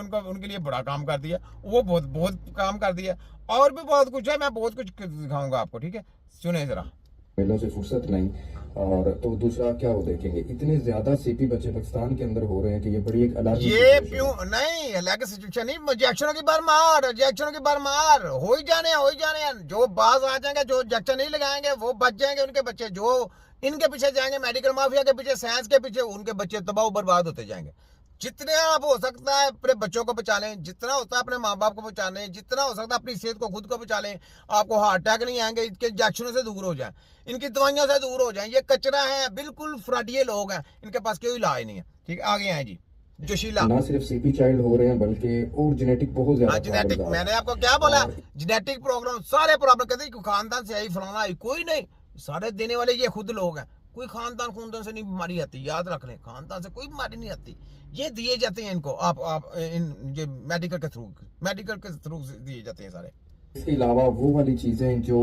उनको उनके लिए बड़ा काम कर दिया, वो बहुत बहुत काम कर दिया। और भी बहुत कुछ है, मैं बहुत कुछ दिखाऊंगा आपको, ठीक है, सुने जरा। मेलों से फुर्सत नहीं। और तो दूसरा क्या वो देखेंगे, इतने ज्यादा सीपी बच्चे पाकिस्तान के अंदर हो रहे हैं कि ये बड़ी एक अलार्मिंग ये सिचुएशन क्यों है। नहीं अलग सिचुएशन नहीं, रिजेक्शनों की बार मार, रिजेक्शनों की बार मार, हो ही जाने हैं। जो बाज आ जाएंगे, जो रिजेक्शन नहीं लगाएंगे वो बच जाएंगे, उनके बच्चे जो इनके पीछे जाएंगे, मेडिकल माफिया के पीछे, साइंस के पीछे, उनके बच्चे तबाह बर्बाद होते जाएंगे। जितने आप हो सकता है अपने बच्चों को बचा लें, जितना होता है अपने माँ बाप को बचा लें, जितना हो सकता है अपनी सेहत को खुद को बचा लें। आपको हार्ट अटैक नहीं आएंगे, इनके इंजेक्शनों से दूर हो जाए, इनकी दवाइयों से दूर हो जाए। ये कचरा है, बिल्कुल फ्रॉडिये लोग हैं, इनके पास कोई इलाज नहीं है। ठीक है, आगे आए जी जोशीला। ना सिर्फ सीपी चाइल्ड हो रहे हैं बल्कि और जेनेटिक बहुत हाँ ज्यादा जेनेटिक, प्रॉब्लम आ रहे मैंने आपको क्या हैं। बोला, और जेनेटिक प्रॉब्लम, सारे प्रॉब्लम कहते हैं खानदान से आई फलाना आई, कोई नहीं, सारे देने वाले ये खुद लोग हैं। कोई खानदान खूनदान से नहीं बीमारी आती, याद रख लें, खानदान से कोई बीमारी नहीं आती, ये दिए जाते हैं इनको। आप इन ये मेडिकल के थ्रू दिए जाते हैं सारे। इसके अलावा वो वाली चीजें जो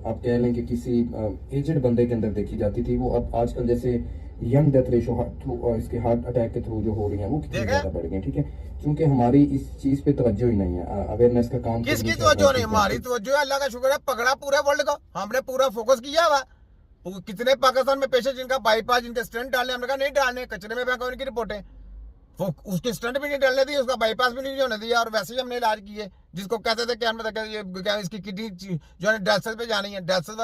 आप कह लें कि किसी एजेड बंदे के अंदर देखी जाती थी, वो अब आजकल जैसे यंग डेथ रेशो इसके हार्ट अटैक के थ्रू जो हो रही है वो कितनी ज्यादा बढ़ गई है। ठीक है, क्योंकि हमारी इस चीज पे तवज्जो ही नहीं है, अवेयरनेस का काम किसकी करनी तवज्जो नहीं, चाहिए। हमारी तवज्जो है, अल्लाह का शुक्र है, पकड़ा पूरे वर्ल्ड को, हमने पूरा फोकस किया हुआ। कितने पाकिस्तान में पेशेंट जिनका बाईपास, जिनके स्टंट डालने, हमने कहा नहीं डालने, कचरे में फेंका, उनकी रिपोर्टें, वो उसके स्टंट भी नहीं डालने दिए, उसका बाईपास भी नहीं होने दिया, और वैसे ही हमने इलाज किए। जिसको कहते थे क्या ये क्या इसकी किडनी जो है डेथ पे जानी है, डेथ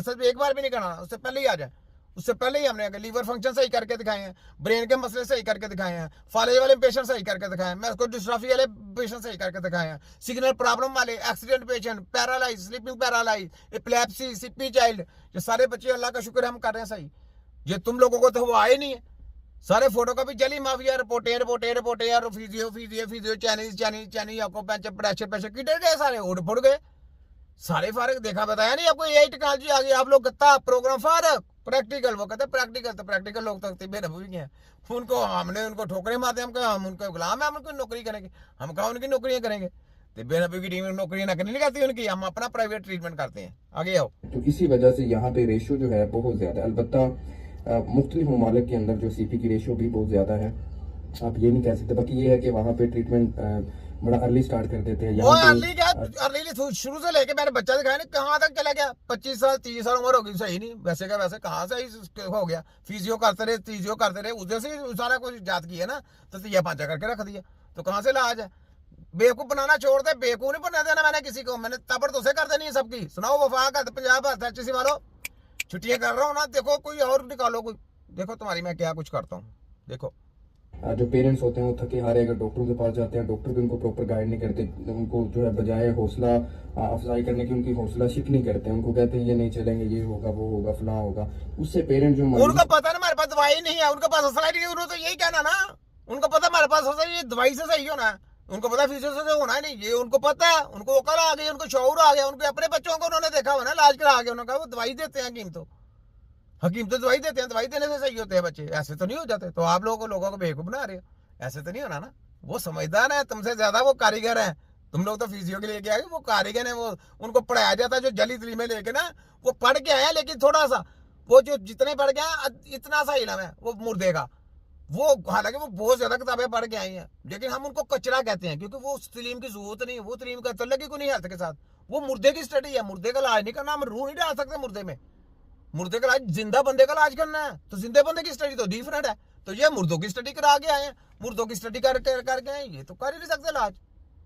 पे एक बार भी नहीं कराना, उससे पहले ही आ जाए, उससे पहले ही हमने लीवर फंक्शन सही करके दिखाए हैं, ब्रेन के मसले सही करके दिखाए हैं, फालेज वाले पेशेंट सही करके दिखाए हैं, मैस्कुलर डिस्ट्रॉफी वाले पेशेंट सही करके दिखाए हैं, सिग्नल प्रॉब्लम वाले, accident patient, paralyse, sleeping paralyse, epilepsy, CP child, ये सारे बच्चे अल्लाह का शुक्र है हम कर रहे हैं सही। ये तुम लोगों को तो वो आए नहीं है, सारे फोटो का भी जली माफिया, रिपोर्टे और फिजियो चाइनीज आपको प्रेशर किधर गए, सारे उड़ फुड़ गए, सारे फारक देखा बताया नहीं आपको, यही टेक्नोलॉजी आ गई। आप लोग गत्ता प्रोग्राम फारक प्रैक्टिकल, वो कहते प्रैक्टिकल, तो प्रैक्टिकल लोग तो बेरहम भी हैं, उनको हमने उनको ठोकरे मारते, हम कहा हम उनके गुलाम है, हम उनकी नौकरी करेंगे, हम कहा उनकी नौकरियां करेंगे, तो बेनबी की टीम नौकरियां नहीं करती उनकी, हम अपना प्राइवेट ट्रीटमेंट करते हैं। आगे आओ। तो इसी वजह से यहाँ पे रेशियो जो है बहुत ज्यादा है। अलबत्ता मुख्तलिफ ममालिक के अंदर जो सीपी की रेशियो भी बहुत ज्यादा है, आप ये नहीं कह सकते। बाकी ये है कि वहाँ पे ट्रीटमेंट बड़ा अर्ली स्टार्ट कर देते हैं। वो यहाँ अर्ली क्या, पे अर्ली शुरू से लेके मैंने बच्चा दिखाया नहीं, कहाँ तक चला गया, 25 साल 30 साल उम्र होगी, सही नहीं, वैसे का वैसे कहाँ से हो गया, फिजियो करते रहे, उधर से सारा कुछ जात किया ना, तो ये पांचा करके रख दिया, तो कहाँ से इलाज है। बेवकूफ बनाना छोड़ दे, बेवकूफ नहीं बना देना मैंने किसी को, मैंने तबर तो से कर देनी है सबकी। सुनाओ वफा का पंजाब अच्छी मारो, छुट्टियां कर रहा हूँ ना, देखो कोई और निकालो, कोई देखो तुम्हारी मैं क्या कुछ करता हूँ, देखो। जो पेरेंट्स होते हैं वो थके हारे अगर डॉक्टरों के पास जाते हैं, डॉक्टर भी उनको प्रॉपर गाइड नहीं करते, उनको जो है बजाय हौसला अफजाई करने की उनकी हौसला शिक नहीं करते, उनको कहते हैं ये नहीं चलेंगे, ये होगा वो होगा फलां होगा। उससे पेरेंट जो उनको पता ना हमारे पास दवाई नहीं है, उनके पास हौसला नहीं है, उन्होंने तो यही कहना ना, उनको पता हमारे पास हौसला ये दवाई से सही होना है, उनको पता फिजियो से होना है नहीं, ये उनको पता है, उनको अकल आ गई, उनको शौर आ गया, उनके अपने बच्चों को उन्होंने देखा हुआ ना, इलाज करा के उन्होंने कहा वो दवाई देते हैं हकीम तो दवाई देते हैं, दवाई देने से सही होते हैं बच्चे, ऐसे तो नहीं हो जाते। तो आप लोगों को बेवकूफ बना रहे हो, ऐसे तो नहीं होना ना। वो समझदार है, तुमसे ज्यादा वो कारीगर है, तुम लोग तो फिजियो के लेके आए, वो कारीगर है, वो उनको पढ़ाया जाता है, जो जली तली में लेके ना, वो पढ़ के आया, लेकिन थोड़ा सा वो जो जितने पढ़ के आए इतना सा इलम है वो मुर्दे का, वो हालांकि वो बहुत ज्यादा किताबें पढ़ के आई हैं, लेकिन हम उनको कचरा कहते हैं, क्योंकि वो तलीम की जरूरत नहीं है, वो तलीम का तल्लगी को नहीं हेल्थ के साथ, वो मुर्दे की स्टडी है, मुर्दे का इलाज नहीं करना, हम रूह नहीं डाल सकते मुर्दे में, मुर्दे का इलाज जिंदा बंदे का इलाज करना है, तो जिंदे बंदे की स्टडी तो डिफरेंट है। तो ये मुर्दों की स्टडी करा के आए हैं, मुर्दों की स्टडी करके आए, ये तो कर ही नहीं सकते इलाज,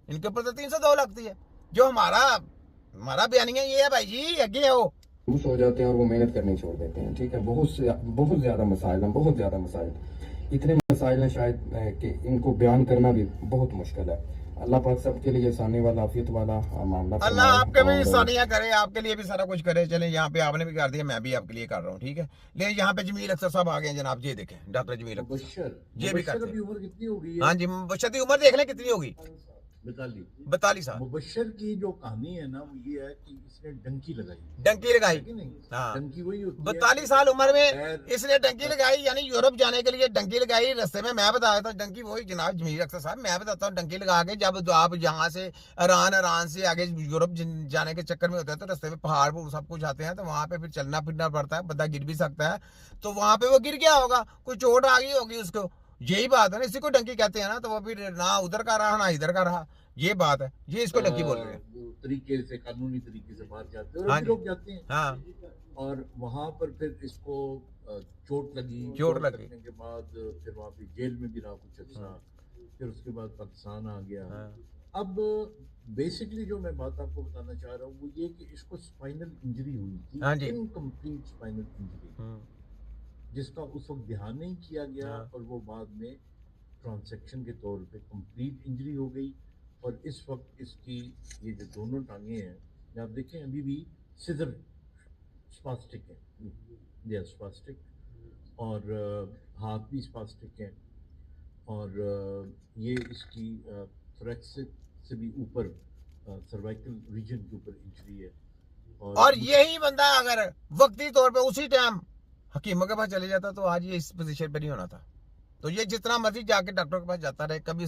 इनके ऊपर तो 302 लगती है। जो हमारा बयानिया ये है भाई जी, आगे आओ। खुश हो जाते हैं और वो मेहनत करनी छोड़ देते हैं। ठीक है, बहुत ज्यादा मसाइल हैं, बहुत ज्यादा मसाइल, इतने मसाइल हैं शायद कि इनको बयान करना भी बहुत मुश्किल है। अल्लाह पाक सबके लिए आसानी वाला आफियत वाला मामला अल्लाह फरमाए। आपके भी और सानिया करे, आपके लिए भी सारा कुछ करे। चले यहाँ पे आपने भी कर दिया, मैं भी आपके लिए कर रहा हूँ, ठीक है। ले यहाँ पे जमील अख्तर साहब आ गए जनाब, ये देखें डॉक्टर जमील अख्तर, ये भी करते हैं। उम्र कितनी हो गई है? हाँ जी, बचत की उम्र देख लें कितनी होगी, 42 साल। मुबशर की जो कहानी है ना वो ये है कि इसने डंकी लगाई कि नहीं? हाँ, डंकी वही होती है 42 साल उम्र में खैर, इसने डंकी लगाई, यानी यूरोप जाने के लिए डंकी लगाई। रास्ते में मैं बताया था डंकी, वही जनाब जमील अख्तर साहब, मैं बताता हूँ डंकी लगा के, जब आप यहाँ से ईरान से आगे यूरोप जाने के चक्कर में होता है, तो रास्ते में पहाड़ सब कुछ आते हैं, तो वहां पे फिर चलना फिरना पड़ता है, बंदा गिर भी सकता है, तो वहां पे वो गिर गया होगा, कोई चोट आ गई होगी उसको, यही बात है ना, इसी को डंकी कहते हैं ना। तो वो भी ना उधर का रहा ना इधर का रहा, ये बात है, ये इसको डंकी बोल रहे हैं। वो तरीके से, कानूनी तरीके से बाहर जाते हैं और हाँ अभी जी। लोग जाते हैं। हाँ, और वहां पर फिर इसको चोट लगी। चोट लगी। लगने के बाद फिर वहां पे जेल में भी रहा कुछ अर्सा। फिर उसके बाद पाकिस्तान आ गया। हाँ। अब बेसिकली जो मैं बात आपको बताना चाह रहा हूँ वो ये कि इसको स्पाइनल इंजरी हुई थी, हाँ जी। इनकम्प्लीट स्पाइनल इंजरी, जिसका उस वक्त ध्यान नहीं किया गया हाँ। और वो बाद में ट्रांसैक्शन के तौर पे कंप्लीट इंजरी हो गई। और इस वक्त इसकी ये जो दोनों टांगे हैं, आप देखें अभी भी सिजर स्पास्टिक है, दे आर स्पास्टिक, और हाथ भी स्पास्टिक है। और ये इसकी थोरैक्सिक से भी ऊपर सर्वाइकल रीजन के ऊपर इंजरी है। और यही बंदा अगर वक्ती तौर पे उसी टाइम हकीमों के पास चले जाता तो आज ये इस पोजीशन पे नहीं होना था। तो ये जितना मर्जी जाके डॉक्टर के पास जाता रहे, कभी